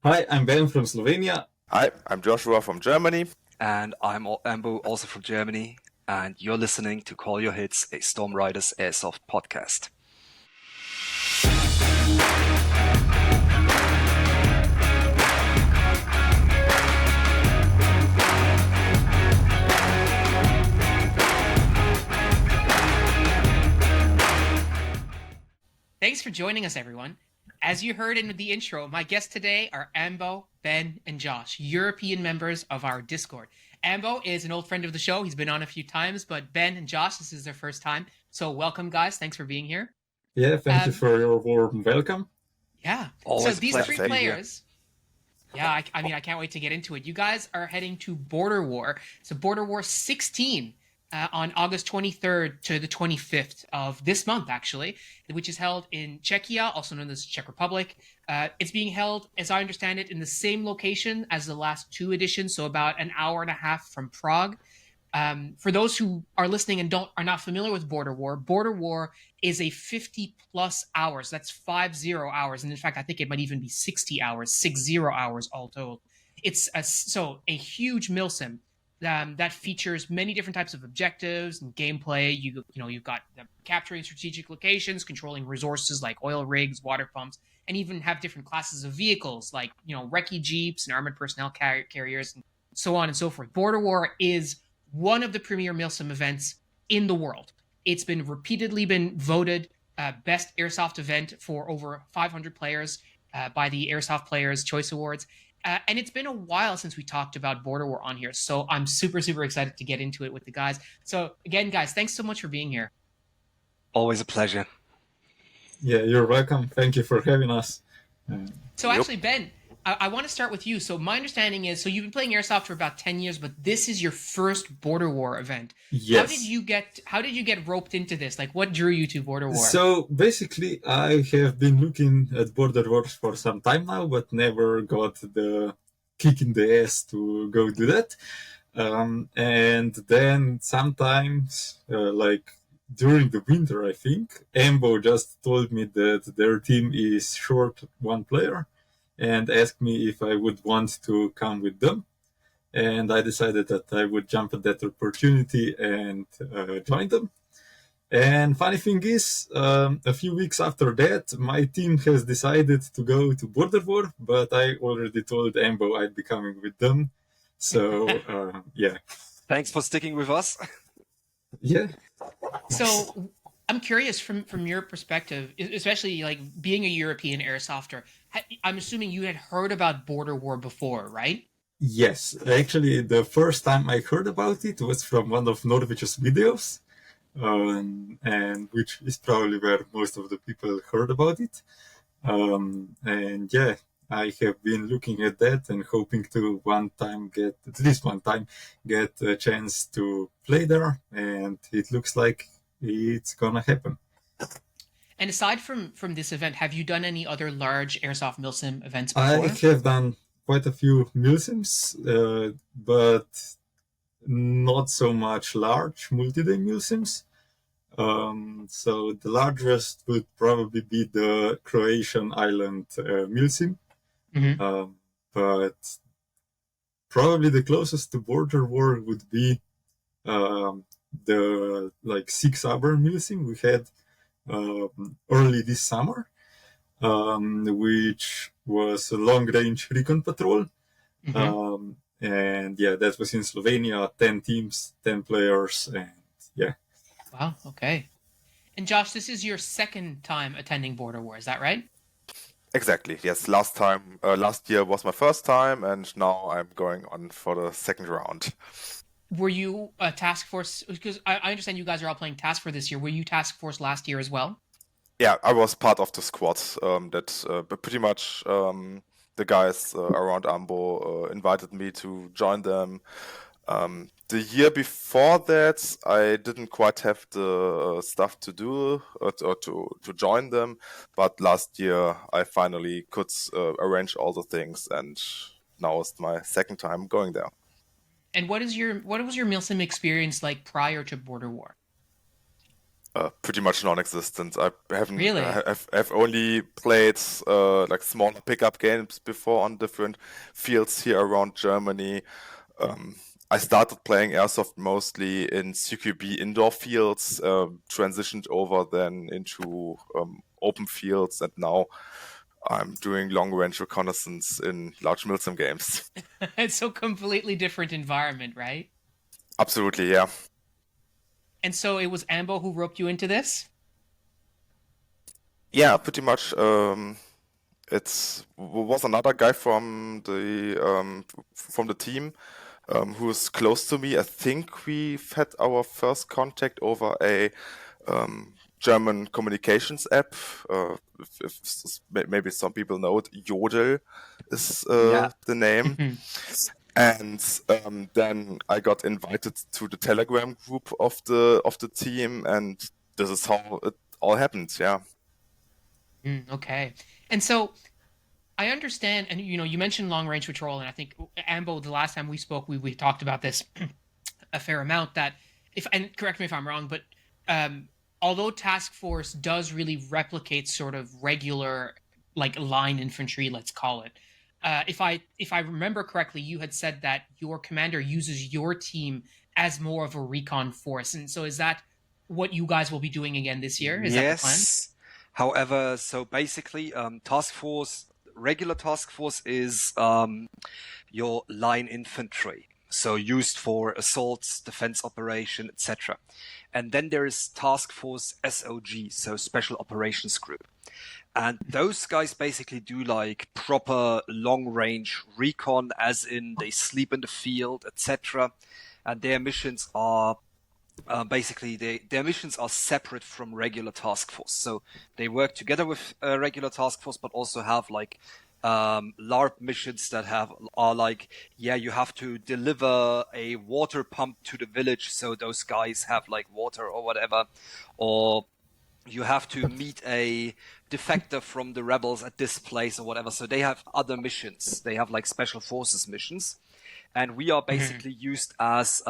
Hi, I'm Ben from Slovenia. Hi, I'm Joshua from Germany. And I'm Ambo, also from Germany, and you're listening to Call Your Hits, a Storm Riders Airsoft podcast. Thanks for joining us, everyone. As you heard in the intro, my guests today are Ambo, Ben, and Josh, European members of our Discord. Ambo is an old friend of the show. He's been on a few times, but Ben and Josh, this is their first time. So welcome, guys. Thanks for being here. Yeah, thank you for your warm welcome. Yeah. Always so a these pleasure three to be here. players. Yeah, I mean, I can't wait to get into it. You guys are heading to Borderwar. So Borderwar 16 on August 23rd to the 25th of this month, actually, which is held in Czechia, also known as Czech Republic. It's being held, as I understand it, in the same location as the last two editions, so about an hour and a half from Prague. For those who are listening and are not familiar with Border War is a 50 plus hours. That's 50 hours, and in fact, I think it might even be 60 hours, 60 hours all told. It's a huge Milsim that features many different types of objectives and gameplay. You've got capturing strategic locations, controlling resources like oil rigs, water pumps, and even have different classes of vehicles like recce jeeps and armored personnel carriers, and so on and so forth. Border War is one of the premier Milsim events in the world. It's been repeatedly voted best airsoft event for over 500 players by the Airsoft Players Choice Awards. And it's been a while since we talked about Border War on here, so I'm super, super excited to get into it with the guys. So again, guys, thanks so much for being here. Always a pleasure. Yeah, you're welcome. Thank you for having us. So actually, Ben, I want to start with you. So my understanding is, so you've been playing Airsoft for about 10 years, but this is your first Border War event. Yes. How did you get roped into this? Like, what drew you to Border War? So basically, I have been looking at Border Wars for some time now, but never got the kick in the ass to go do that. And then sometimes, like during the winter, I think, Ambo just told me that their team is short one player and asked me if I would want to come with them. And I decided that I would jump at that opportunity and join them. And funny thing is, a few weeks after that, my team has decided to go to Border War, but I already told Ambo I'd be coming with them. So, yeah. Thanks for sticking with us. Yeah. So I'm curious from your perspective, especially like being a European airsofter, I'm assuming you had heard about Border War before, right? Yes. Actually, the first time I heard about it was from one of Norwich's videos, and which is probably where most of the people heard about it. And yeah, I have been looking at that and hoping to at least one time, get a chance to play there. And it looks like it's gonna happen. And aside from this event, have you done any other large Airsoft Milsim events I before? have done quite a few Milsims, but not so much large multi-day Milsims. So the largest would probably be the Croatian island Milsim. Mm-hmm. But probably the closest to Border War would be the 6-hour Milsim we had early this summer, which was a long-range recon patrol. Mm-hmm. And yeah, that was in Slovenia, 10 teams, 10 players, and yeah. Wow, okay. And Josh, this is your second time attending Border War, is that right? Exactly. Yes. Last year was my first time, and now I'm going on for the second round. Were you a task force? Because I understand you guys are all playing task force this year. Were you task force last year as well? Yeah, I was part of the squad but pretty much the guys around Ambo invited me to join them. The year before that, I didn't quite have the stuff to do or to join them, but last year I finally could arrange all the things, and now it's my second time going there. And what was your Milsim experience like prior to Border War? Pretty much non-existent. I haven't. Really? I've only played like smaller pickup games before on different fields here around Germany. I started playing airsoft mostly in CQB indoor fields, transitioned over then into open fields, and now I'm doing long-range reconnaissance in large Milsim games. It's so completely different environment, right? Absolutely, yeah. And so it was Ambo who roped you into this? Yeah, pretty much. It was another guy from the team who's close to me. I think we've had our first contact over a German communications app. Maybe some people know it. Yodel is Yeah. the name. And then I got invited to the Telegram group of the team, and this is how it all happened. Yeah. Okay. And so I understand, and you mentioned long range patrol, and I think Ambo, the last time we spoke, we talked about this a fair amount. That and correct me if I'm wrong, but although task force does really replicate sort of regular like line infantry, let's call it. If I remember correctly, you had said that your commander uses your team as more of a recon force, and so is that what you guys will be doing again this year? Is that the plan? Yes. However, so basically, regular task force is your line infantry, so used for assaults, defense operation, etc. And then there is task force SOG, so special operations group. And those guys basically do like proper long range recon, as in they sleep in the field, etc. And their missions are basically their missions are separate from regular task force. So they work together with regular task force, but also have like LARP missions that are like, yeah, you have to deliver a water pump to the village so those guys have like water or whatever, or you have to meet a defector from the rebels at this place or whatever. So they have other missions. They have like special forces missions, and we are basically used as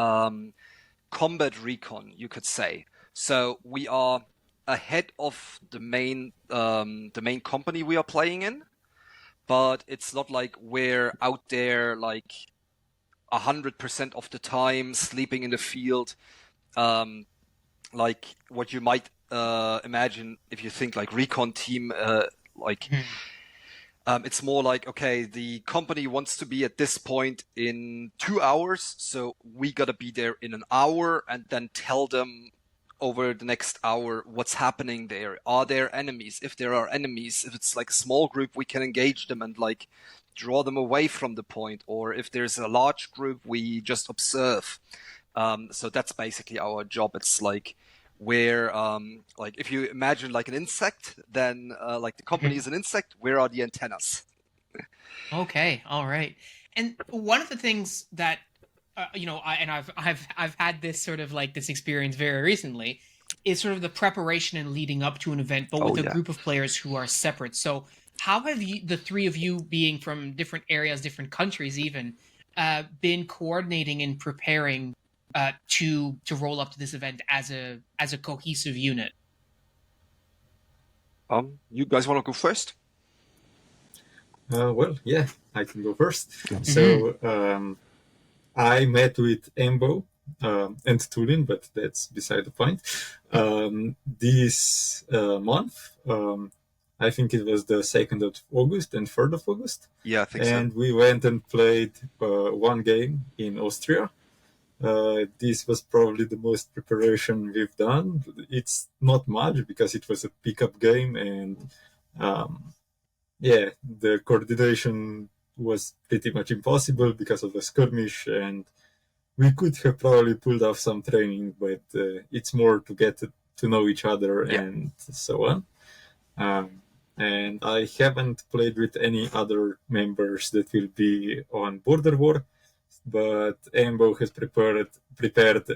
combat recon, you could say. So we are ahead of the main company we are playing in, but it's not like we're out there like 100% of the time sleeping in the field, like what you might imagine if you think like recon team, it's more like, okay, the company wants to be at this point in 2 hours, so we gotta be there in an hour and then tell them over the next hour what's happening there. Are there enemies? If there are enemies, if it's like a small group, we can engage them and like draw them away from the point. Or if there's a large group, we just observe. So that's basically our job. It's like where, like if you imagine like an insect, then like the company is an insect. Where are the antennas? Okay, all right. And one of the things that I've had this sort of like this experience very recently is sort of the preparation and leading up to an event, but with a group of players who are separate. So how have you, the three of you being from different areas, different countries even, been coordinating and preparing to roll up to this event as a cohesive unit? You guys want to go first? Well, yeah, I can go first. So I met with Ambo and Tulin, but that's beside the point. This month, I think it was the 2nd of August and 3rd of August. Yeah, I think so. And we went and played one game in Austria. This was probably the most preparation we've done. It's not much because it was a pickup game, and the coordination was pretty much impossible because of the skirmish, and we could have probably pulled off some training, but it's more to get to know each other and so on. And I haven't played with any other members that will be on Borderwar, but Ambo has prepared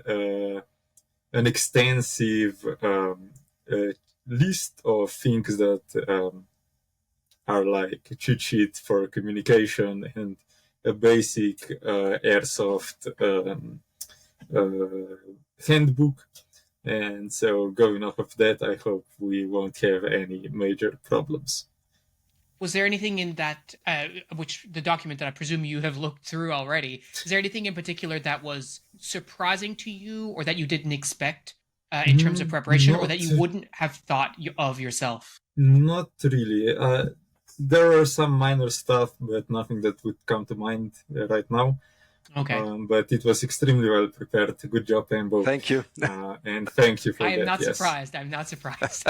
an extensive list of things that are like cheat sheet for communication and a basic airsoft handbook. And so going off of that, I hope we won't have any major problems. Was there anything in that, which the document that I presume you have looked through already, is there anything in particular that was surprising to you or that you didn't expect in terms of preparation, or that you wouldn't have thought of yourself? Not really. There are some minor stuff, but nothing that would come to mind right now. Okay. But it was extremely well prepared. Good job, Ambo. Thank you. And thank you for that. I am not yes. surprised. I'm not surprised.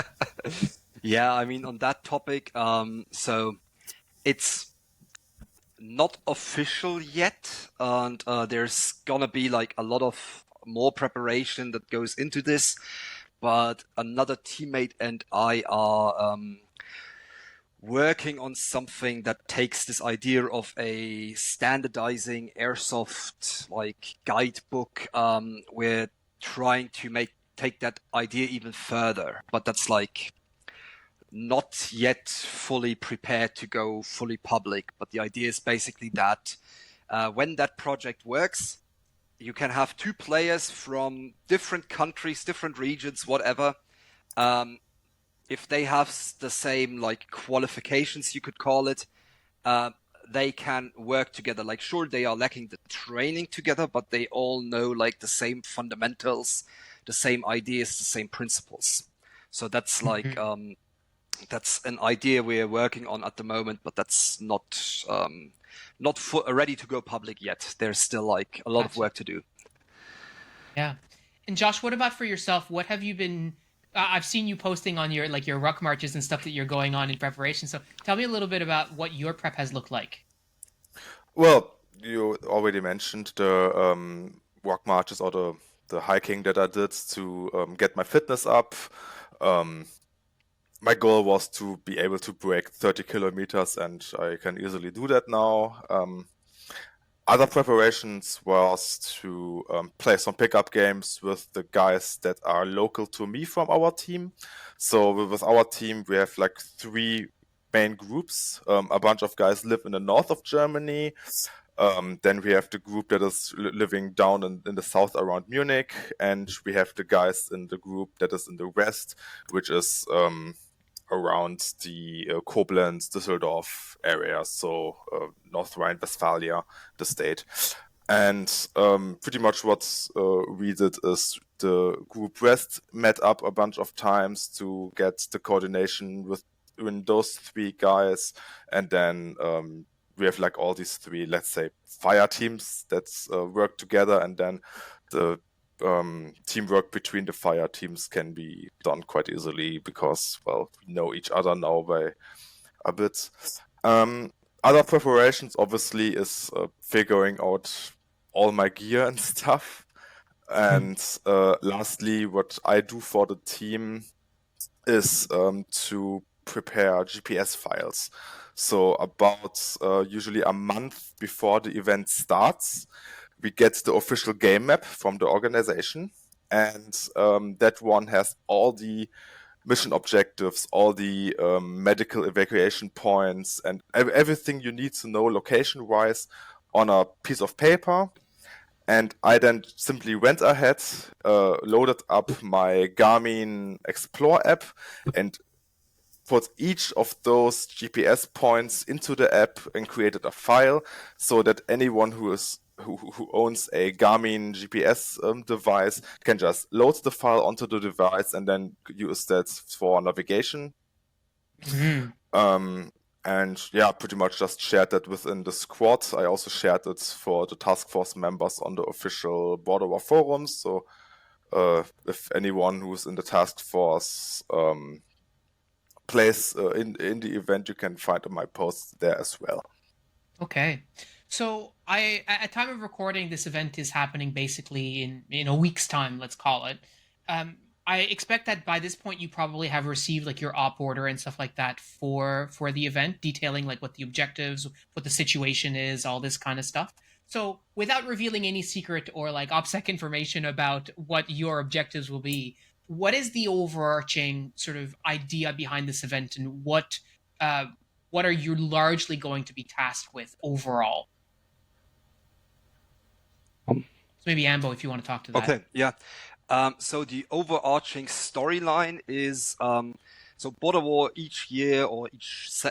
Yeah, I mean, on that topic, so it's not official yet, and there's gonna be like a lot of more preparation that goes into this, but another teammate and I are working on something that takes this idea of a standardizing airsoft like guidebook. We're trying to take that idea even further, but that's like not yet fully prepared to go fully public. But the idea is basically that when that project works, you can have two players from different countries, different regions, whatever. If they have the same like qualifications, you could call it, they can work together. Like, sure, they are lacking the training together, but they all know like the same fundamentals, the same ideas, the same principles. So that's like that's an idea we're working on at the moment, but that's not ready to go public yet. There's still like a lot of work to do. Yeah. And Josh, what about for yourself? What have you been? I've seen you posting on your ruck marches and stuff that you're going on in preparation. So tell me a little bit about what your prep has looked like. Well, you already mentioned the ruck marches or the hiking that I did to get my fitness up. My goal was to be able to break 30 kilometers, and I can easily do that now. Other preparations was to play some pickup games with the guys that are local to me from our team. So with our team, we have like 3 main groups. A bunch of guys live in the north of Germany. Then we have the group that is living down in the south around Munich. And we have the guys in the group that is in the west, which is around the Koblenz, Düsseldorf area, so North Rhine-Westphalia, the state. And pretty much what we did is the group West met up a bunch of times to get the coordination within those 3 guys. And then we have like all these 3, let's say, fire teams that work together, and then the teamwork between the fire teams can be done quite easily because, well, we know each other now by a bit. Other preparations obviously is figuring out all my gear and stuff. And lastly, what I do for the team is to prepare GPS files. So about usually a month before the event starts, we get the official game map from the organization, and that one has all the mission objectives, all the medical evacuation points, and everything you need to know location-wise on a piece of paper. And I then simply went ahead, loaded up my Garmin Explore app, and put each of those GPS points into the app and created a file so that anyone who owns a Garmin GPS device can just load the file onto the device and then use that for navigation. And yeah, pretty much just shared that within the squad. I also shared it for the task force members on the official Borderwar forums. So if anyone who's in the task force plays in the event, you can find my posts there as well. Okay. So at time of recording, this event is happening basically in a week's time, let's call it. I expect that by this point you probably have received like your op order and stuff like that for the event, detailing like what the objectives, what the situation is, all this kind of stuff. So without revealing any secret or like OPSEC information about what your objectives will be, what is the overarching sort of idea behind this event, and what are you largely going to be tasked with overall? So maybe Ambo, if you want to talk to that. Okay, yeah. So the overarching storyline is so Borderwar each year or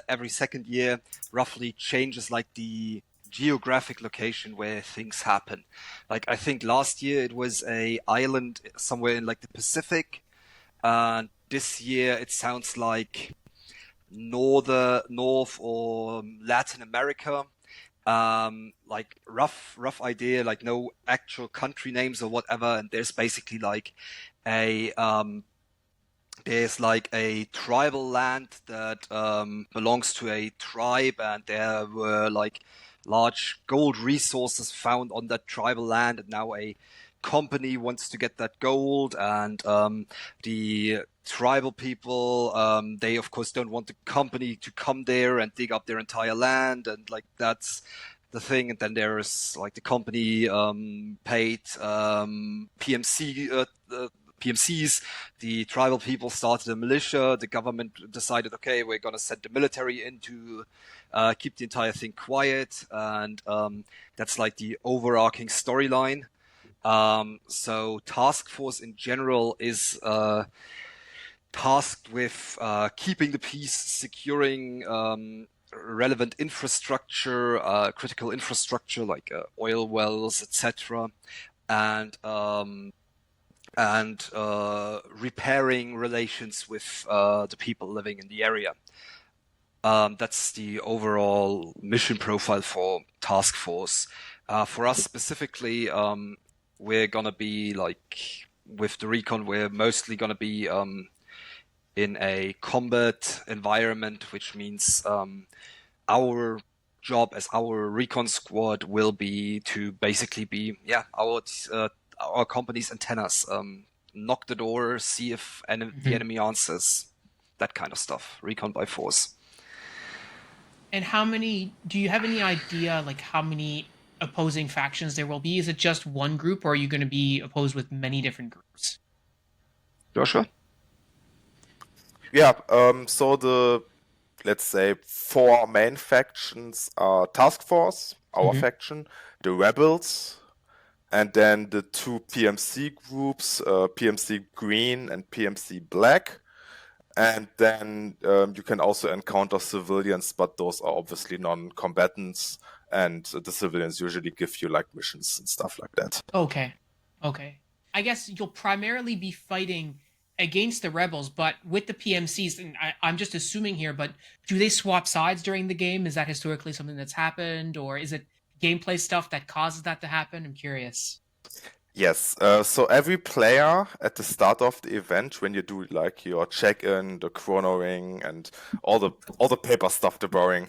every second year roughly changes like the geographic location where things happen. Like I think last year it was a island somewhere in like the Pacific. This year it sounds like North or Latin America. Like rough idea, like no actual country names or whatever. And there's basically like a there's like a tribal land that belongs to a tribe, and there were like large gold resources found on that tribal land, and now a company wants to get that gold, and the tribal people, they of course don't want the company to come there and dig up their entire land, and like that's the thing. And then there's like the company paid PMCs, the tribal people started a militia, the government decided, okay, we're going to send the military in to keep the entire thing quiet, and that's like the overarching storyline. So Task Force in general is tasked with keeping the peace, securing relevant infrastructure, critical infrastructure like oil wells, etc., and repairing relations with the people living in the area. That's the overall mission profile for Task Force. For us specifically, we're gonna be like with the recon, we're mostly gonna be in a combat environment, which means our job as our recon squad will be to basically be our company's antennas, knock the door, see if the enemy answers, that kind of stuff. Recon by force. And do you have any idea like how many opposing factions there will be? Is it just one group, or are you going to be opposed with many different groups? Joshua? Yeah, so let's say 4 main factions are Task Force, our faction, the Rebels, and then the 2 PMC groups, PMC Green and PMC Black. And then you can also encounter civilians, but those are obviously non-combatants, and the civilians usually give you like missions and stuff like that. Okay. I guess you'll primarily be fighting against the rebels, but with the PMCs, and I'm just assuming here, but do they swap sides during the game? Is that historically something that's happened, or is it gameplay stuff that causes that to happen? I'm curious. Yes, so every player at the start of the event, when you do like your check-in, the chrono ring, and all the paper stuff, the boring,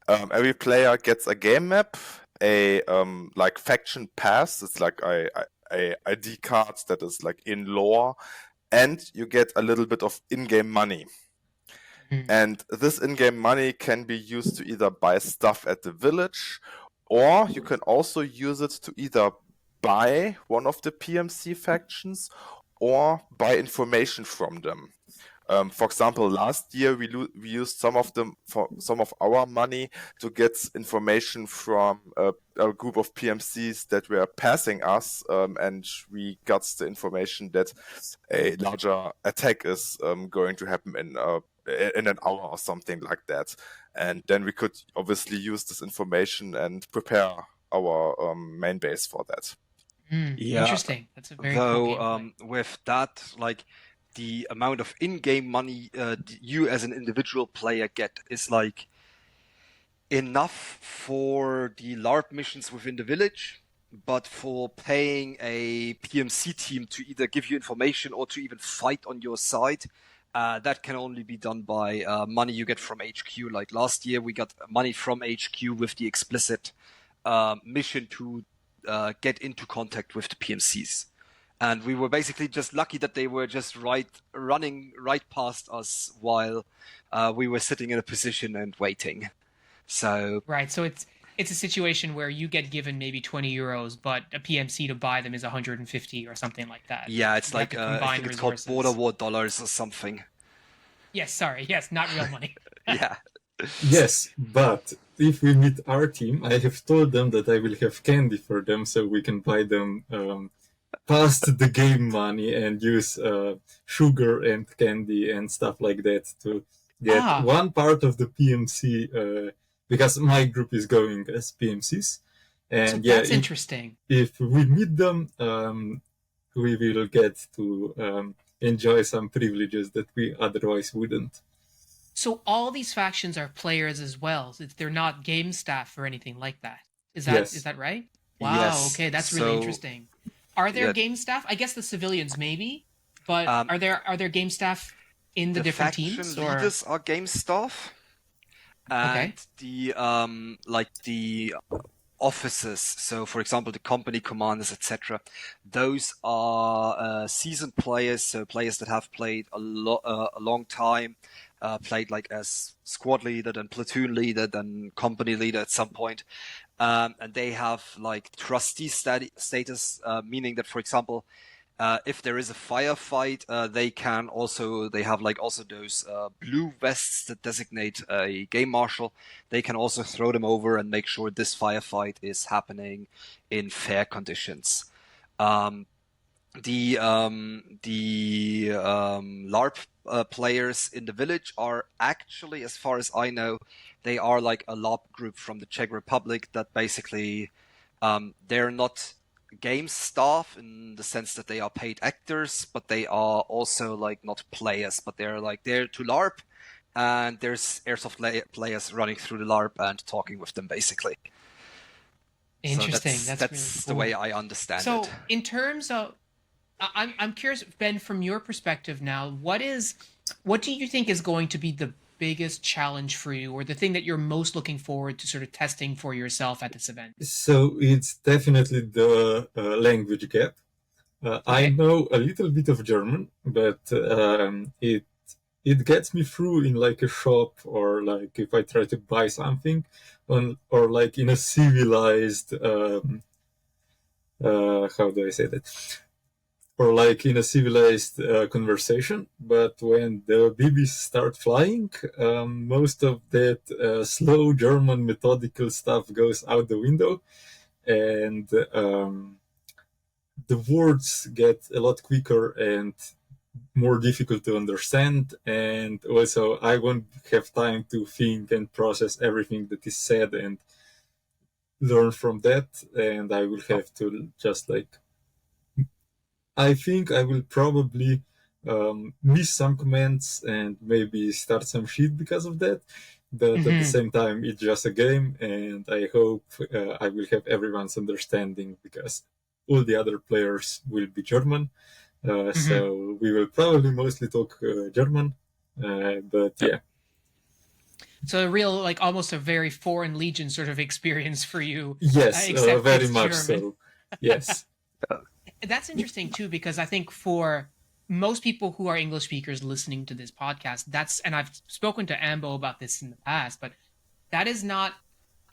every player gets a game map, a like faction pass. It's like a ID card that is like in lore, and you get a little bit of in-game money. And this in-game money can be used to either buy stuff at the village, or you can also use it to either buy one of the PMC factions or buy information from them. For example, last year we used some of our money to get information from a group of PMCs that were passing us, and we got the information that a larger attack is going to happen in an hour or something like that. And then we could obviously use this information and prepare our main base for that. Yeah. Interesting. That's a very cool gameplay. With that, like the amount of in-game money you as an individual player get is like enough for the LARP missions within the village, but for paying a PMC team to either give you information or to even fight on your side, that can only be done by money you get from HQ. Like last year, we got money from HQ with the explicit mission to get into contact with the PMCs. And we were basically just lucky that they were just running right past us while we were sitting in a position and waiting. So right, so it's a situation where you get given maybe 20 euros, but a PMC to buy them is 150 or something like that. Yeah, it's like I think it's called Borderwar dollars or something. Yes, not real money. Yeah. Yes, but if we meet our team, I have told them that I will have candy for them so we can buy them past the game money and use sugar and candy and stuff like that to get Ah, one part of the PMC, because my group is going as PMCs. so And yeah, that's interesting. if we meet them, we will get to enjoy some privileges that we otherwise wouldn't. So all these factions are players as well. They're not game staff or anything like that. Is Yes. that right? Wow. Yes. Okay, that's really So, interesting. Are there yeah, game staff? I guess the civilians maybe, but Um, are there game staff in the different faction teams? Or leaders are game staff, okay, and the officers. So, for example, the company commanders, etc. Those are seasoned players, so players that have played a long time, played like as squad leader, then platoon leader, then company leader at some point, and they have like trustee status, meaning that, for example, if there is a firefight, they have like also those blue vests that designate a game marshal. They can also throw them over and make sure this firefight is happening in fair conditions. The LARP players in the village are actually, as far as I know, they are like a LARP group from the Czech Republic that basically they're not game staff in the sense that they are paid actors, but they are also like not players, but they're like there to LARP, and there's airsoft players running through the LARP and talking with them basically. interesting. So That's that's really the cool. way I understand So it. in terms of, I'm curious, Ben, from your perspective now, what do you think is going to be the biggest challenge for you, or the thing that you're most looking forward to sort of testing for yourself at this event? So it's definitely the language gap. I Okay. know a little bit of German, but it gets me through in like a shop, or like if I try to buy something, or like in a civilized how do I say that? Or like in a civilized conversation. But when the BBs start flying, most of that slow German methodical stuff goes out the window, and the words get a lot quicker and more difficult to understand, and also I won't have time to think and process everything that is said and learn from that, and I will have to just like, I think I will probably miss some comments and maybe start some shit because of that. But at the same time, it's just a game, and I hope I will have everyone's understanding, because all the other players will be German. So we will probably mostly talk German. But yeah. So a real, like, almost a very foreign legion sort of experience for you. Yes, Except very it's much German. so. Yes. That's interesting too, because I think for most people who are English speakers listening to this podcast, and I've spoken to Ambo about this in the past, but that is not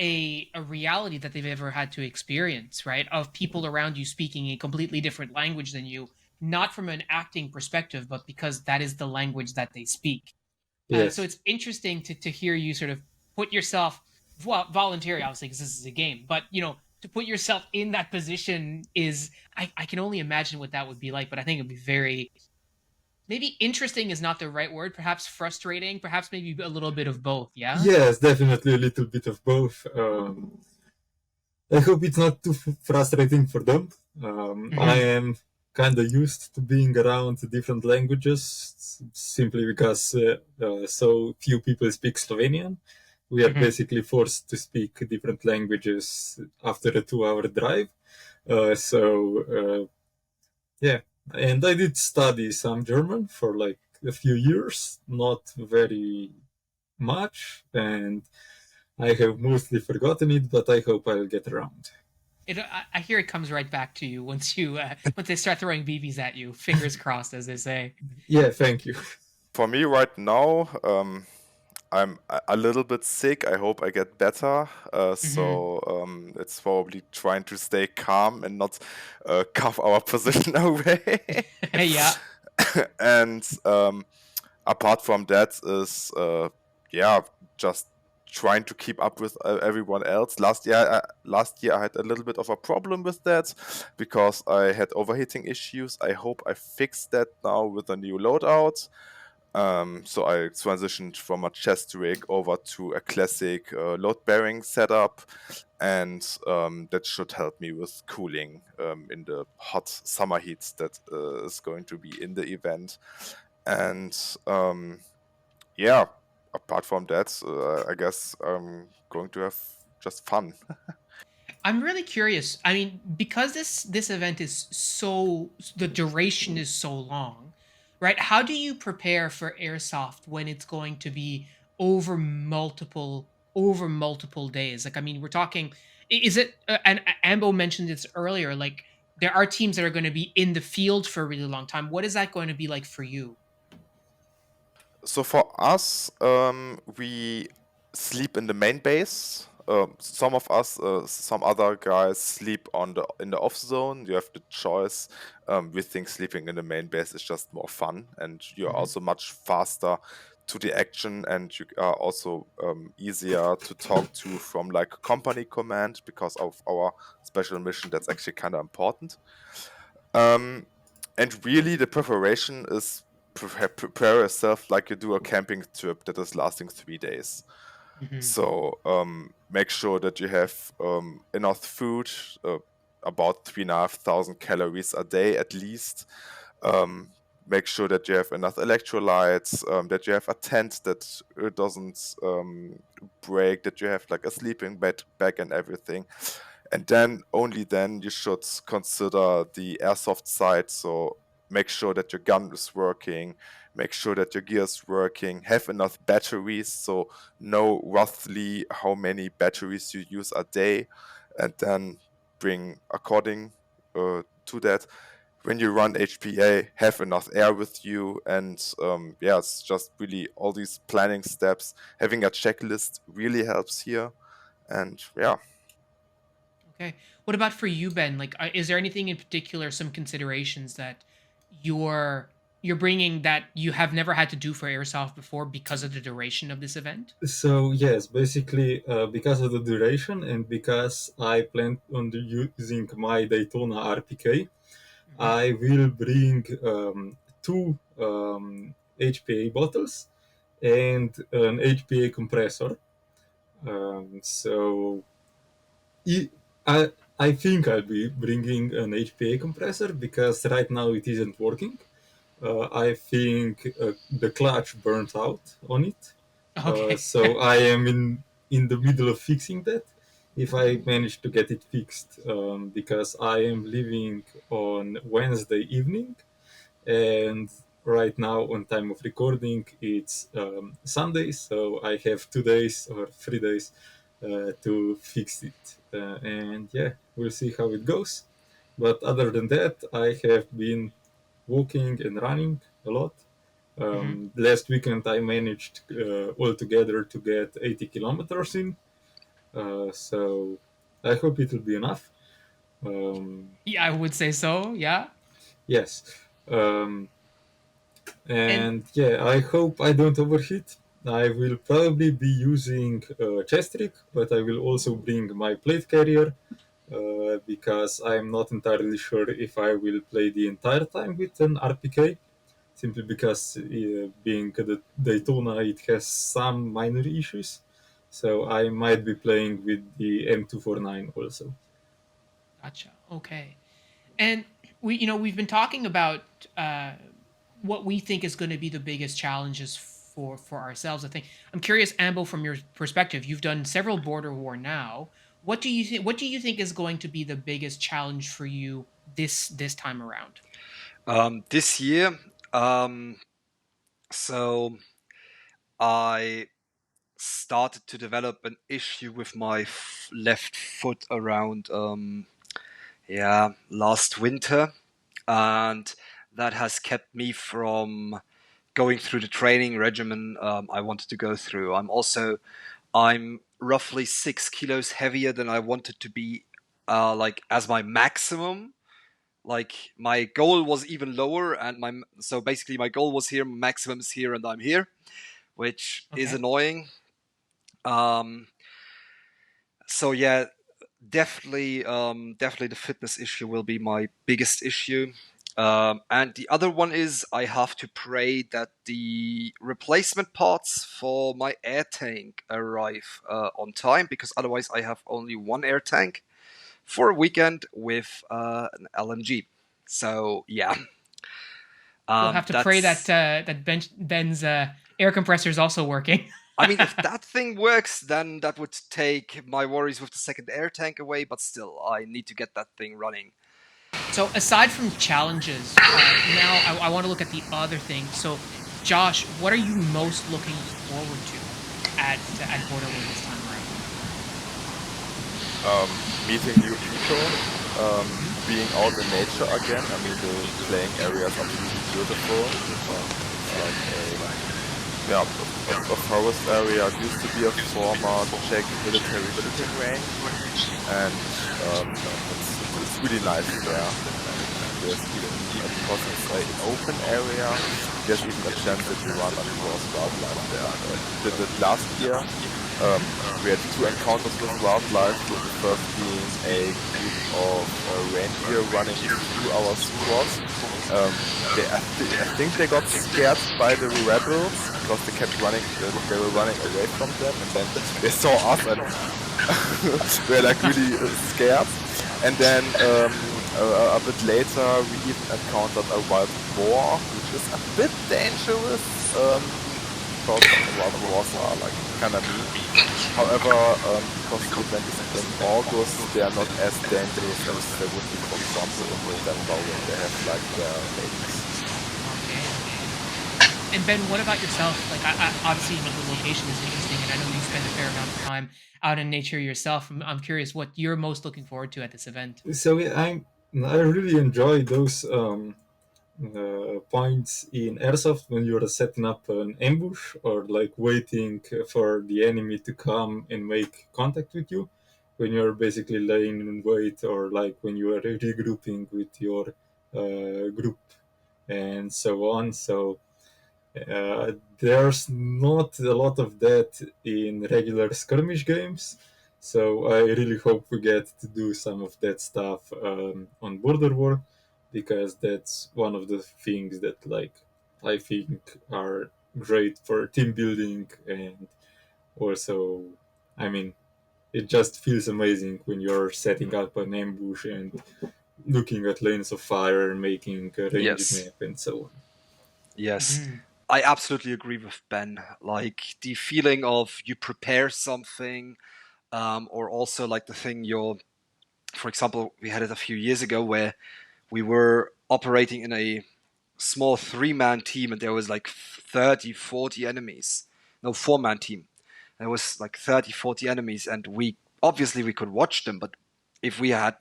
a reality that they've ever had to experience, right? Of people around you speaking a completely different language than you, not from an acting perspective, but because that is the language that they speak. Yes. So it's interesting to hear you sort of put yourself, voluntary, obviously, because this is a game, but to put yourself in that position is, I can only imagine what that would be like. But I think it'd be very, maybe interesting is not the right word, perhaps frustrating, perhaps maybe a little bit of both. Yeah. Yes, definitely a little bit of both. I hope it's not too frustrating for them. I am kind of used to being around different languages, simply because so few people speak Slovenian. We are basically forced to speak different languages after a 2-hour drive. Yeah, and I did study some German for like a few years, not very much, and I have mostly forgotten it, but I hope I'll get around. I hear it comes right back to you once they start throwing BBs at you. Fingers crossed, as they say. Yeah, thank you. For me right now, I'm a little bit sick. I hope I get better. So it's probably trying to stay calm and not cough our position away. Yeah. And apart from that is, just trying to keep up with everyone else. Last year I had a little bit of a problem with that because I had overheating issues. I hope I fixed that now with a new loadout. So I transitioned from a chest rig over to a classic load-bearing setup, and that should help me with cooling in the hot summer heats that is going to be in the event. And yeah, apart from that, I guess I'm going to have just fun. I'm really curious. I mean, because this event is so, the duration is so long, right? How do you prepare for airsoft when it's going to be over multiple days? Like, I mean, we're talking. Is it? And Ambo mentioned this earlier. Like, there are teams that are going to be in the field for a really long time. What is that going to be like for you? So for us, we sleep in the main base. Some of us, some other guys sleep in the off zone. You have the choice. We think sleeping in the main base is just more fun, and you're Mhm. also much faster to the action, and you are also easier to talk to from like company command because of our special mission. That's actually kind of important. And really, the preparation is prepare yourself like you do a camping trip that is lasting 3 days. Mhm. So make sure that you have enough food, about 3,500 calories a day at least. Um, Make sure that you have enough electrolytes, that you have a tent that doesn't break, that you have like a sleeping bag and everything. And then only then you should consider the airsoft side. So make sure that your gun is working, make sure that your gear is working, have enough batteries. So know roughly how many batteries you use a day, and then bring according to that. When you run HPA, have enough air with you, and yeah, it's just really all these planning steps. Having a checklist really helps here, and yeah. Okay. What about for you, Ben? Like, is there anything in particular, some considerations that you're you're bringing that you have never had to do for airsoft before because of the duration of this event? So yes, basically because of the duration and because I plan on using my Daytona RPK, Hmm. I will bring two HPA bottles and an HPA compressor. So I, I I think I'll be bringing an HPA compressor because right now it isn't working. I think the clutch burnt out on it. Okay. So I am in the middle of fixing that. If I manage to get it fixed, because I am leaving on Wednesday evening, and right now on time of recording it's Sunday, so I have 2 days or 3 days to fix it, and yeah, we'll see how it goes. But other than that, I have been walking and running a lot. Hmm. Last weekend I managed altogether to get 80 kilometers in, so I hope it will be enough. um, Yeah, I would say so. Yeah. yes. um, And And yeah, I hope I don't overheat. I will probably be using a chest rig, but I will also bring my plate carrier because I'm not entirely sure if I will play the entire time with an RPK, simply because being the Daytona, it has some minor issues. So I might be playing with the M249 also. gotcha. Okay. And we've been talking about uh, what we think is going to be the biggest challenges for ourselves. I think I'm curious, Ambo, from your perspective, you've done several border war now. What do you think is going to be the biggest challenge for you this time around? This year, so I started to develop an issue with my left foot around last winter, and that has kept me from going through the training regimen I wanted to go through. I'm roughly 6 kilos heavier than I wanted to be, like as my maximum. Like my goal was even lower, and so basically my goal was here, my maximum is here, and I'm here, which is Okay. annoying. So yeah, definitely the fitness issue will be my biggest issue. And the other one is I have to pray that the replacement parts for my air tank arrive on time, because otherwise I have only one air tank for a weekend with an LMG. So yeah, We'll have to pray that Ben's air compressor is also working. I mean, if that thing works, then that would take my worries with the second air tank away, but still, I need to get that thing running. So aside from challenges, now I want to look at the other thing. So, Josh, what are you most looking forward to at Borderwar this time around? Meeting new people, being out in nature again. I mean, the playing area is absolutely beautiful. It's like a forest area. It used to be a former Czech military shooting range, and it's really nice there. There's even, because it's an open area, there's even a chance that you run across wildlife there. Did it last year. We had 2 encounters with wildlife, the first being a group of reindeer running through our squads. I think they got scared by the rebels because they kept running, they were running away from them, and then they saw us and they were like really scared. And then a bit later we even encountered a wild boar, which is a bit dangerous. Because wild boars are like kind of mean. However, because the event is in August, they are not as dangerous as they would be, for example, in November when they have like their babies. Okay. And Ben, what about yourself? Like, obviously, the location is interesting, and I know you spend a fair amount of time out in nature yourself. I'm curious what you're most looking forward to at this event. So yeah, I really enjoy those points in airsoft when you're setting up an ambush or like waiting for the enemy to come and make contact with you, when you're basically laying in wait, or like when you are regrouping with your group and so on. So there's not a lot of that in regular skirmish games. So I really hope we get to do some of that stuff on Borderwar, because that's one of the things that like I think are great for team building, and also, I mean, it just feels amazing when you're setting up an ambush and looking at lanes of fire, making a range map, and so on. Yes. Mm-hmm. I absolutely agree with Ben. Like the feeling of you prepare something, or also like the thing for example, we had it a few years ago where we were operating in a small 3-man team and there was like 30, 40 enemies. No, 4-man team. There was like 30, 40 enemies, and we could watch them, but if we had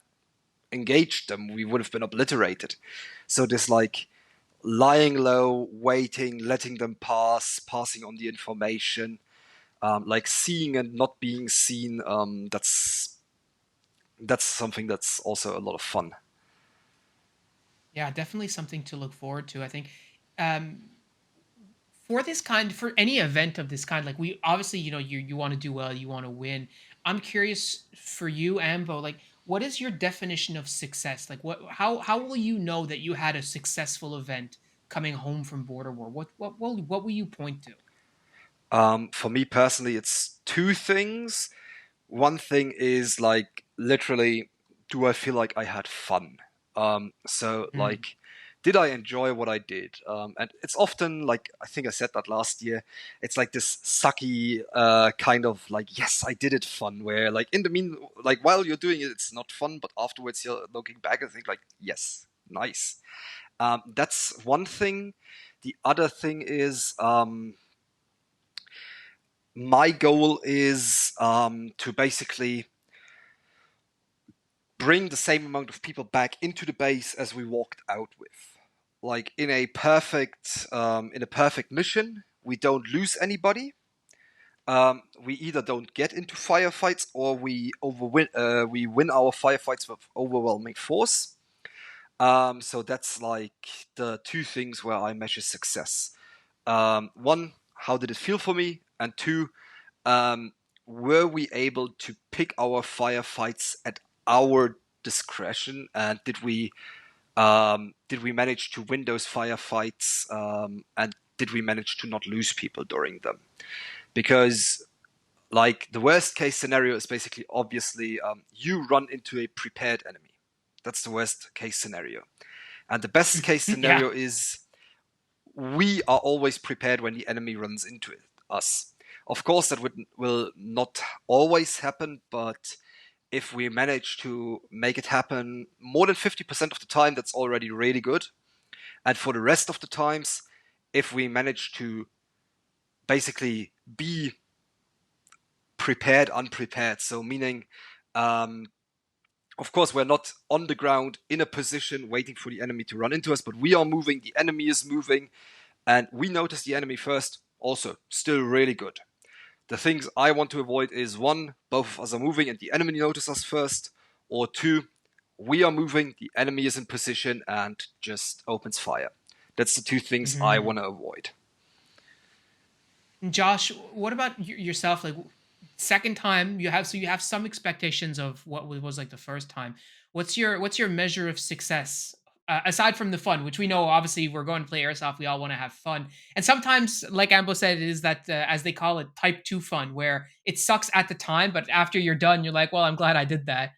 engaged them, we would have been obliterated. So this like lying low, waiting, letting them passing on the information, like seeing and not being seen. That's something that's also a lot of fun. Yeah, definitely something to look forward to. I think for any event of this kind, like we obviously, you want to do well, you want to win. I'm curious for you, Ambo, like what is your definition of success? Like how will you know that you had a successful event coming home from Borderwar? What will you point to? For me personally, it's 2 things. One thing is like literally, do I feel like I had fun? Like, did I enjoy what I did? And it's often like, I think I said that last year, it's like this sucky kind of like, yes, I did it fun, where like like while you're doing it, it's not fun, but afterwards you're looking back and think like, yes, nice. That's one thing. The other thing is, my goal is to basically bring the same amount of people back into the base as we walked out with. Like in a perfect mission, we don't lose anybody. We either don't get into firefights or we win our firefights with overwhelming force. So that's like the 2 things where I measure success. 1, how did it feel for me? And 2, were we able to pick our firefights at our discretion, and did we manage to win those firefights, and did we manage to not lose people during them? Because like the worst case scenario is basically obviously you run into a prepared enemy. That's the worst case scenario. And the best case scenario is we are always prepared when the enemy runs into us. Of course, that will not always happen, but if we manage to make it happen more than 50% of the time, that's already really good. And for the rest of the times, if we manage to basically be prepared, unprepared, so meaning, of course, we're not on the ground in a position waiting for the enemy to run into us, but we are moving, the enemy is moving, and we notice the enemy first, also still really good. The things I want to avoid is 1, both of us are moving and the enemy notices us first, or 2, we are moving, the enemy is in position and just opens fire. That's the 2 things I want to avoid. Josh, what about yourself? Like, second time you have some expectations of what was like the first time. What's your measure of success aside from the fun, which we know obviously we're going to play airsoft, we all want to have fun, and sometimes, like Ambo said, it is that as they call it, type 2 fun, where it sucks at the time, but after you're done, you're like, well, I'm glad I did that.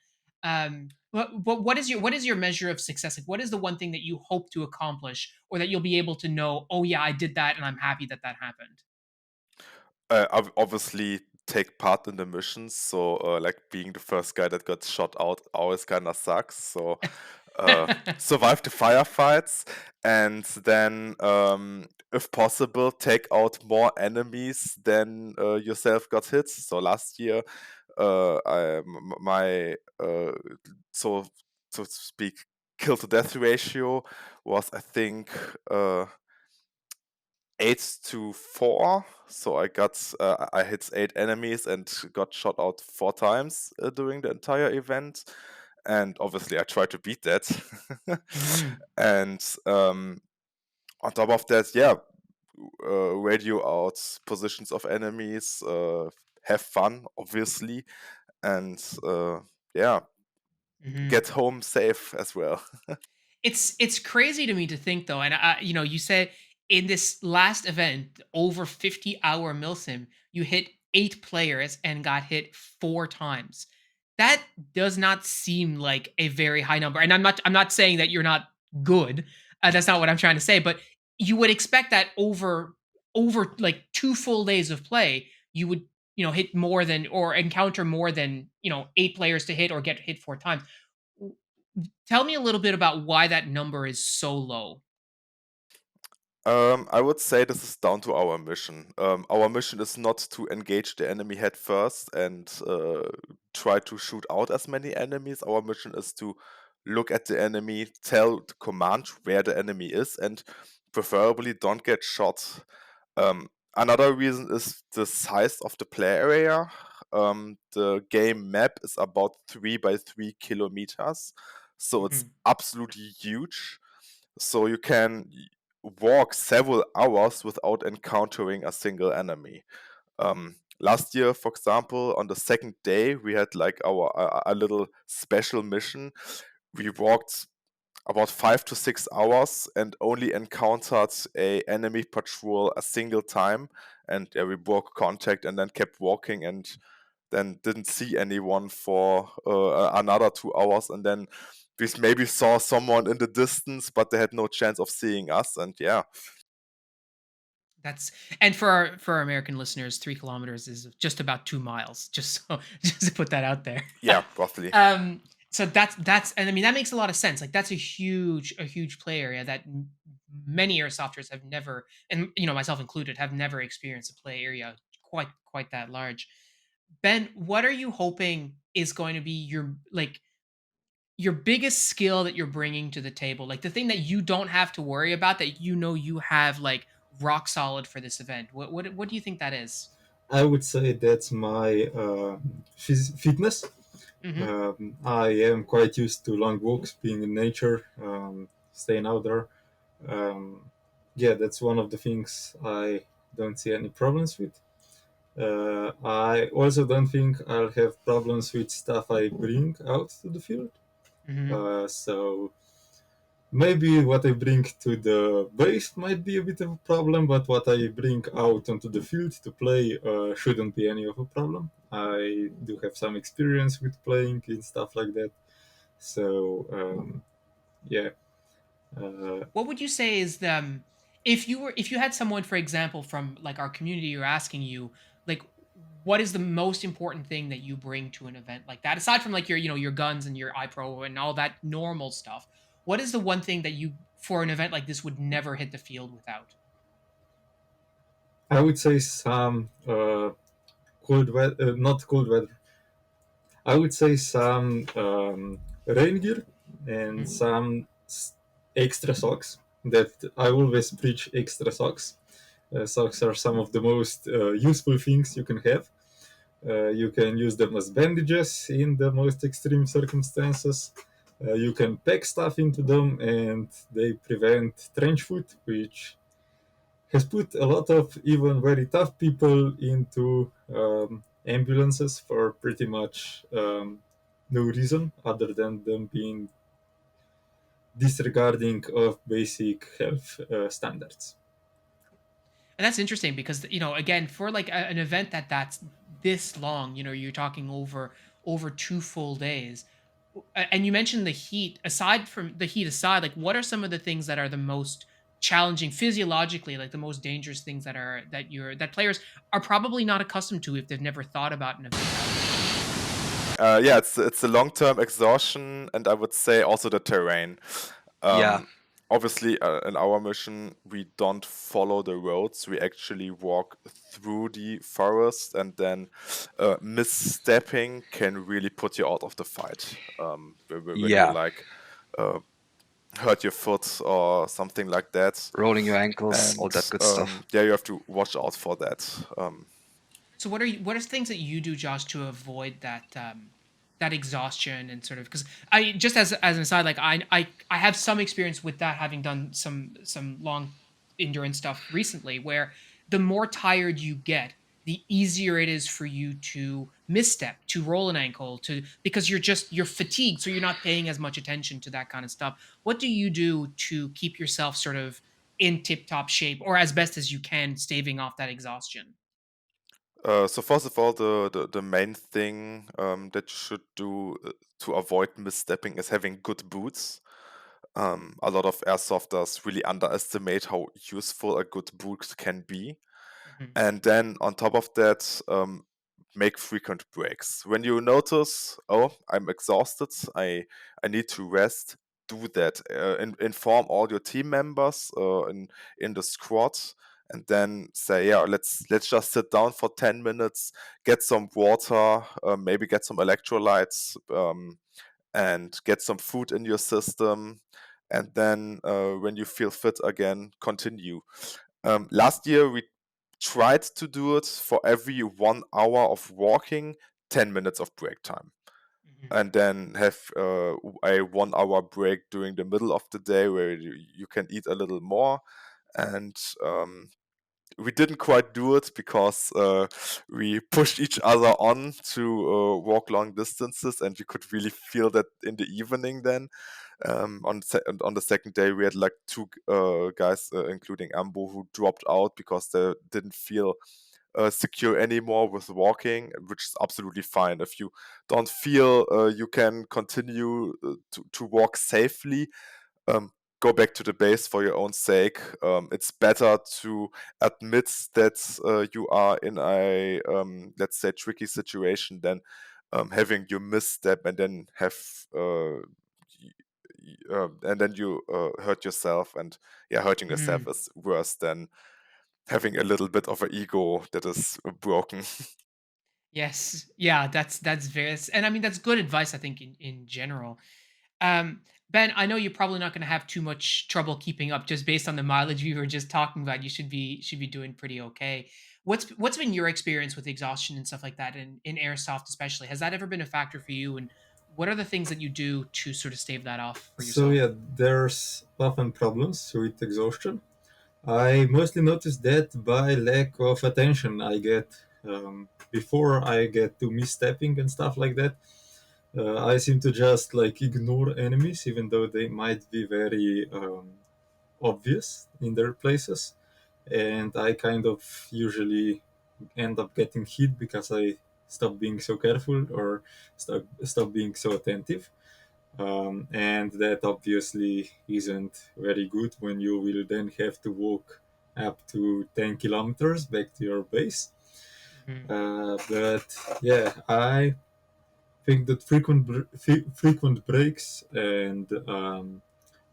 But what is your measure of success? Like, what is the one thing that you hope to accomplish, or that you'll be able to know, oh yeah, I did that, and I'm happy that happened? Obviously take part in the missions, so like being the first guy that got shot out always kind of sucks, so survive the firefights, and then if possible take out more enemies than yourself got hit. So last year my so to speak kill to death ratio was, I think, 8-4. So I hit 8 enemies and got shot out 4 times during the entire event, and obviously I tried to beat that. And on top of that, radio out positions of enemies, have fun, obviously, and get home safe as well. It's crazy to me to think though, and you said in this last event, over 50-hour Milsim, you hit 8 players and got hit 4 times. That does not seem like a very high number. And I'm not saying that you're not good. That's not what I'm trying to say, but you would expect that over like 2 full days of play, you would, hit more than, or encounter more than, 8 players to hit or get hit 4 times. Tell me a little bit about why that number is so low. I would say this is down to our mission. Our mission is not to engage the enemy head first and try to shoot out as many enemies. Our mission is to look at the enemy, tell the command where the enemy is, and preferably don't get shot. Another reason is the size of the play area. The game map is about 3 by 3 kilometers, so it's absolutely huge. So you can walk several hours without encountering a single enemy. Last year, for example, on the second day, we had like a little special mission. We walked about 5 to 6 hours and only encountered a enemy patrol a single time, and we broke contact and then kept walking, and then didn't see anyone for another 2 hours, and then we maybe saw someone in the distance, but they had no chance of seeing us, and yeah. That's and for our American listeners, 3 kilometers is just about 2 miles. Just to put that out there. Yeah, roughly. So that's and I mean that makes a lot of sense. Like that's a huge play area that many airsofters have never, and myself included, have never experienced a play area quite that large. Ben, what are you hoping is going to be your biggest skill that you're bringing to the table, like the thing that you don't have to worry about, that you have like rock solid for this event? What do you think that is? I would say that's my fitness. I am quite used to long walks, being in nature, staying out there. Yeah, that's one of the things I don't see any problems with. I also don't think I'll have problems with stuff I bring out to the field. So maybe what I bring to the base might be a bit of a problem, but what I bring out onto the field to play shouldn't be any of a problem. I do have some experience with playing in stuff like that. So, yeah. What would you say is the if you had someone, for example, from like our community, you're asking you like what is the most important thing that you bring to an event like that, aside from like your your guns and your iPro and all that normal stuff? What is the one thing that you for an event like this would never hit the field without? I would say some cold weather, not cold weather. I would say some rain gear and Mhm. some extra socks. That I always preach extra socks. Socks are some of the most useful things you can have. You can use them as bandages in the most extreme circumstances. You can pack stuff into them, and they prevent trench foot, which has put a lot of even very tough people into ambulances for pretty much no reason other than them being disregarding of basic health standards. And that's interesting because again, for like an event that's this long, you're talking over 2 full days. And you mentioned the heat. Aside from the heat aside, like what are some of the things that are the most challenging physiologically, like the most dangerous things that players are probably not accustomed to if they've never thought about an event like this? Yeah, it's a long-term exhaustion, and I would say also the terrain. Yeah. Obviously, in our mission, we don't follow the roads. We actually walk through the forest, and then misstepping can really put you out of the fight. When you Yeah. like hurt your foot or something like that, Rolling your ankles, all and that good stuff. yeah, you have to watch out for that. So what are things that you do, Josh, to avoid that exhaustion and sort of, because I just as an aside, like I have some experience with that, having done some long endurance stuff recently, where the more tired you get, the easier it is for you to misstep, to roll an ankle, to because you're fatigued, so you're not paying as much attention to that kind of stuff. What do you do to keep yourself sort of in tip top shape, or as best as you can, staving off that exhaustion? So first of all, the main thing that you should do to avoid misstepping is having good boots. A lot of airsofters really underestimate how useful a good boot can be. Mhm. And then on top of that, make frequent breaks. When you notice, oh, I'm exhausted, I need to rest, do that. Inform all your team members in the squad, and then say, yeah, let's just sit down for 10 minutes, get some water, maybe get some electrolytes, and get some food in your system. And then when you feel fit again, continue. Last year, we tried to do it for every 1 hour of walking, 10 minutes of break time. Mhm. And then have a 1 hour break during the middle of the day where you can eat a little more. And we didn't quite do it because we pushed each other on to walk long distances, and you could really feel that in the evening then. On the second day, we had like two guys, including Ambo, who dropped out because they didn't feel secure anymore with walking, which is absolutely fine. If you don't feel you can continue to walk safely, um, go back to the base for your own sake. It's better to admit that you are in a, let's say, tricky situation than having your misstep and then have and then you hurt yourself. And yeah, hurting yourself Mhm. is worse than having a little bit of an ego that is broken. Yes. Yeah, that's very, and I mean that's good advice, I think, in general. Ben, I know you're probably not going to have too much trouble keeping up just based on the mileage we were just talking about. You should be doing pretty okay. What's been your experience with exhaustion and stuff like that in airsoft especially? Has that ever been a factor for you, and what are the things that you do to sort of stave that off for So yourself? yeah, there's often problems with exhaustion. I mostly notice that by lack of attention I get Before I get to misstepping and stuff like that, I seem to just like ignore enemies, even though they might be very obvious in their places, and I kind of usually end up getting hit because I stop being so careful or stop being so attentive. And that obviously isn't very good when you will then have to walk up to 10 kilometers back to your base. Mhm. But yeah, I think that frequent breaks and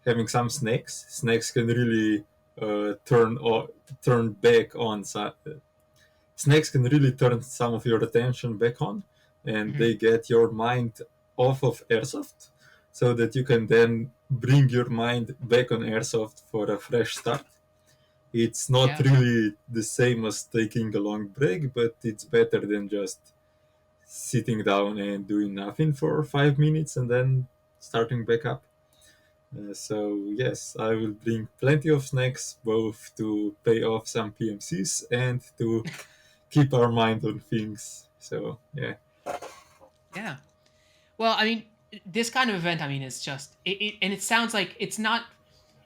having some snacks can really turn back on. Snacks can really turn some of your attention back on, and Mhm. they get your mind off of airsoft, so that you can then bring your mind back on airsoft for a fresh start. It's not Yeah. really the same as taking a long break, but it's better than just sitting down and doing nothing for 5 minutes and then starting back up. So yes, I will bring plenty of snacks, both to pay off some PMCs and to keep our mind on things. So yeah, Yeah. Well, I mean, this kind of event, I mean, is just and it sounds like it's not.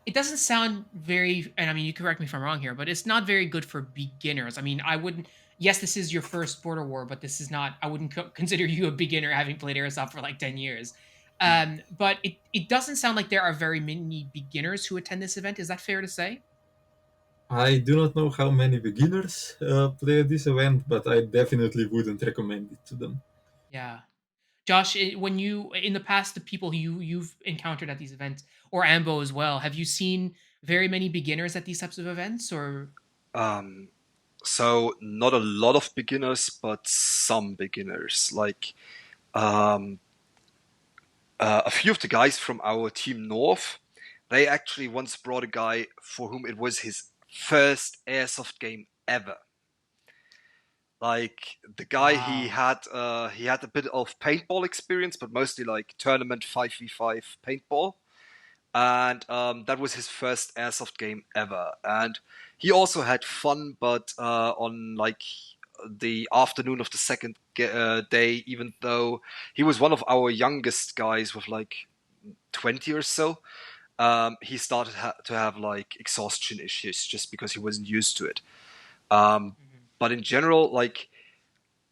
It doesn't sound very, and I mean, you correct me if I'm wrong here, but it's not very good for beginners. I mean, I wouldn't. Yes, this is your first Border War, but this is not. I wouldn't consider you a beginner having played airsoft for like 10 years. But it doesn't sound like there are very many beginners who attend this event. Is that fair to say? I do not know how many beginners play this event, but I definitely wouldn't recommend it to them. Yeah. Josh, when you in the past, the people you've encountered at these events, or Ambo as well, have you seen very many beginners at these types of events, or Um, so not a lot of beginners, but some beginners. Like um, a few of the guys from our team North, they actually once brought a guy for whom it was his first airsoft game ever. Like the guy, he wow? had a bit of paintball experience, but mostly like tournament 5v5 paintball, and that was his first airsoft game ever. And he also had fun, but on like the afternoon of the second day, even though he was one of our youngest guys with like 20 or so, he started to have like exhaustion issues just because he wasn't used to it. Um, Mhm. but in general, like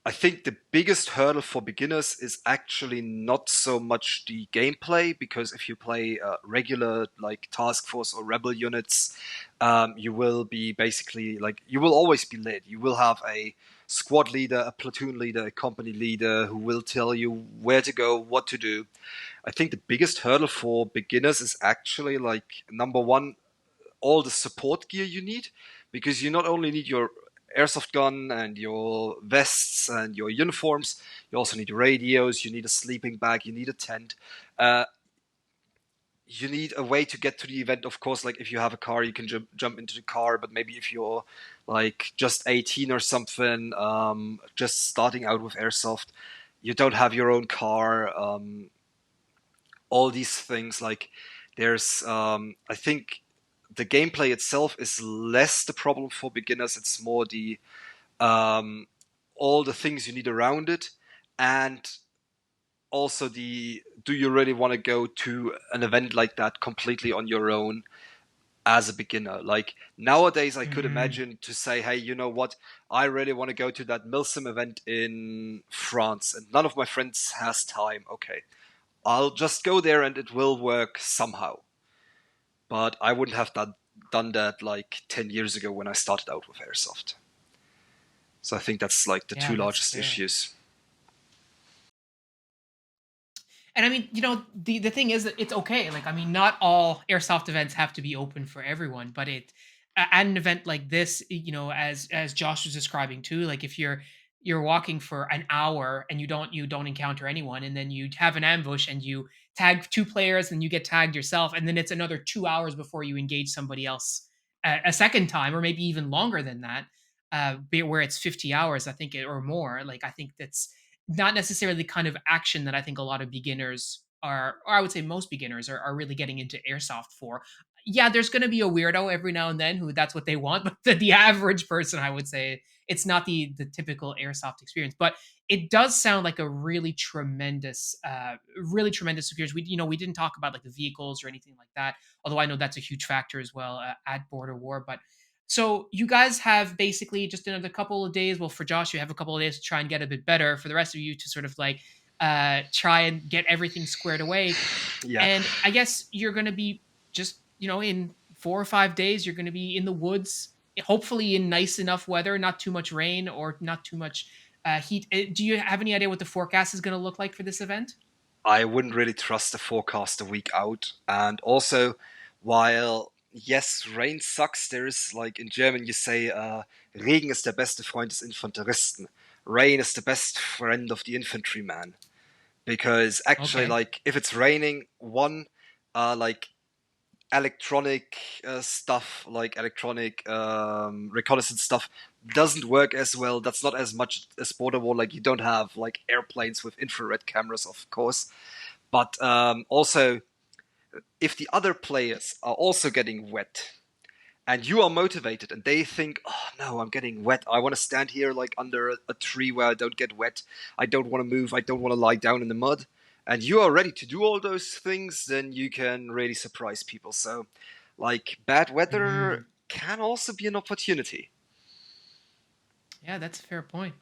I think the biggest hurdle for beginners is actually not so much the gameplay, because if you play regular like task force or rebel units, you will be basically like you will always be led. You will have a squad leader, a platoon leader, a company leader who will tell you where to go, what to do. I think the biggest hurdle for beginners is actually like number one, all the support gear you need, because you not only need your airsoft gun and your vests and your uniforms, you also need radios, you need a sleeping bag, you need a tent. Uh, you need a way to get to the event, of course. Like if you have a car, you can jump into the car, but maybe if you're like just 18 or something, just starting out with airsoft, you don't have your own car. All these things, like there's I think the gameplay itself is less the problem for beginners. It's more the um, all the things you need around it, and also the do you really want to go to an event like that completely on your own as a beginner? Like nowadays, I could Mhm. imagine to say, hey, you know what? I really want to go to that Milsim event in France, and none of my friends has time. Okay, I'll just go there and it will work somehow. But I wouldn't have done that like 10 years ago when I started out with airsoft. So I think that's like the two Yeah, that's largest fair. issues. And I mean, the thing is that it's okay. Like, I mean, not all airsoft events have to be open for everyone, but at an event like this, as Josh was describing too, like if you're walking for an hour and you don't encounter anyone, and then you have an ambush and you tag two players and you get tagged yourself, and then it's another 2 hours before you engage somebody else a second time, or maybe even longer than that, where it's 50 hours, I think, or more. Like, I think that's not necessarily the kind of action that I think a lot of beginners are, or I would say most beginners are really getting into airsoft for. yeah, there's going to be a weirdo every now and then who that's what they want, but the average person, I would say, it's not the typical airsoft experience. But it does sound like a really tremendous experience. We didn't talk about like the vehicles or anything like that, although I know that's a huge factor as well at Border War. But so you guys have basically just another couple of days. Well, for Josh, you have a couple of days to try and get a bit better. For the rest of you to sort of like try and get everything squared away. Yeah. And I guess you're going to be just, in 4 or 5 days, you're going to be in the woods, hopefully in nice enough weather, not too much rain or not too much heat. Do you have any idea what the forecast is going to look like for this event? I wouldn't really trust the forecast a week out. And also, while yes, rain sucks, there's like in German you say, Regen ist der beste Freund des Infanteristen. Rain is the best friend of the infantryman. Because actually, Okay. like, if it's raining, like, electronic stuff, like electronic reconnaissance stuff, doesn't work as well. That's not as much as Border War. Like, you don't have, like, airplanes with infrared cameras, of course. But also, if the other players are also getting wet, and you are motivated, and they think, oh no, I'm getting wet. I want to stand here like under a tree where I don't get wet. I don't want to move. I don't want to lie down in the mud. And you are ready to do all those things, then you can really surprise people. So, like, bad weather can also be an opportunity. Yeah, that's a fair point.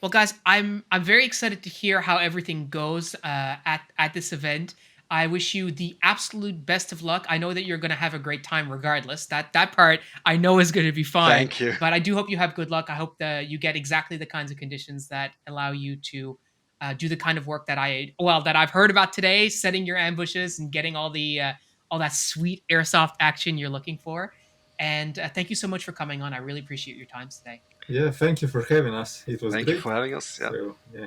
Well, guys, I'm very excited to hear how everything goes at this event. I wish you the absolute best of luck. I know that you're going to have a great time regardless. That part I know is going to be fine. Thank you. But I do hope you have good luck. I hope that you get exactly the kinds of conditions that allow you to do the kind of work that I've heard about today, setting your ambushes and getting all that sweet airsoft action you're looking for. And thank you so much for coming on. I really appreciate your time today. Yeah, thank you for having us. It was Thank great. you for having us. Yeah. So, yeah.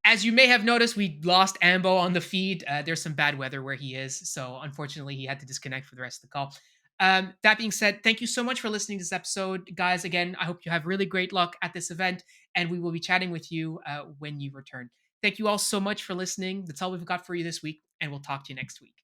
As you may have noticed, we lost Ambo on the feed. There's some bad weather where he is, so unfortunately he had to disconnect for the rest of the call. That being said, thank you so much for listening to this episode. Guys, again, I hope you have really great luck at this event, and we will be chatting with you when you return. Thank you all so much for listening. That's all we've got for you this week, and we'll talk to you next week.